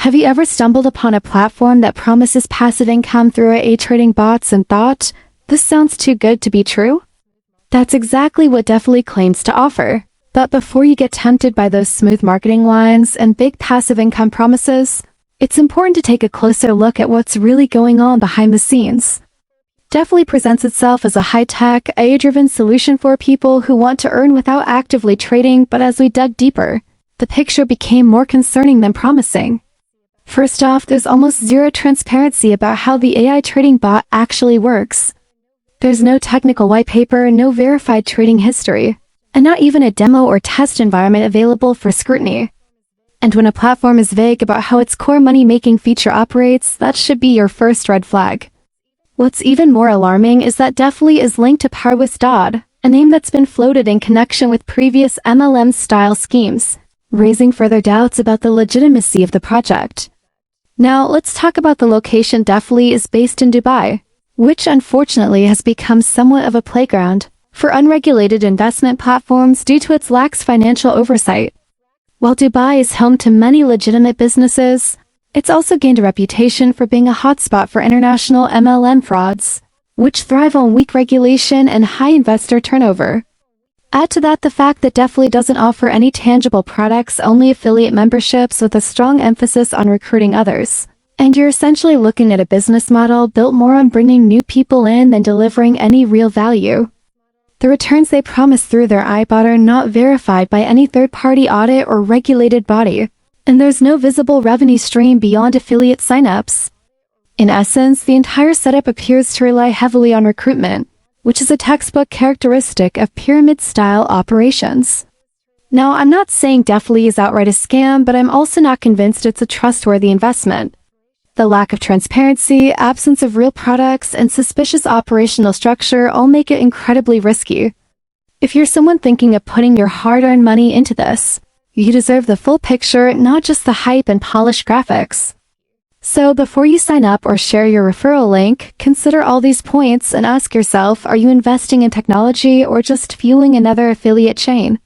Have you ever stumbled upon a platform that promises passive income through AI trading bots and thought, this sounds too good to be true? That's exactly what Defily claims to offer. But before you get tempted by those smooth marketing lines and big passive income promises, it's important to take a closer look at what's really going on behind the scenes. Defily presents itself as a high-tech, AI-driven solution for people who want to earn without actively trading, but as we dug deeper, the picture became more concerning than promising. First off, there's almost zero transparency about how the AI trading bot actually works. There's no technical white paper, no verified trading history, and not even a demo or test environment available for scrutiny. And when a platform is vague about how its core money-making feature operates, that should be your first red flag. What's even more alarming is that Defily is linked to Parwith, a name that's been floated in connection with previous MLM-style schemes, raising further doubts about the legitimacy of the project. Now, let's talk about the location. Defily is based in Dubai, which unfortunately has become somewhat of a playground for unregulated investment platforms due to its lax financial oversight. While Dubai is home to many legitimate businesses, it's also gained a reputation for being a hotspot for international MLM frauds, which thrive on weak regulation and high investor turnover. Add to that the fact that Defily doesn't offer any tangible products, only affiliate memberships with a strong emphasis on recruiting others. And you're essentially looking at a business model built more on bringing new people in than delivering any real value. The returns they promise through their iBot are not verified by any third-party audit or regulated body, and there's no visible revenue stream beyond affiliate signups. In essence, the entire setup appears to rely heavily on recruitment, which is a textbook characteristic of pyramid-style operations. Now, I'm not saying Defily is outright a scam, but I'm also not convinced it's a trustworthy investment. The lack of transparency, absence of real products, and suspicious operational structure all make it incredibly risky. If you're someone thinking of putting your hard-earned money into this, you deserve the full picture, not just the hype and polished graphics. So before you sign up or share your referral link, consider all these points and ask yourself, are you investing in technology or just fueling another affiliate chain?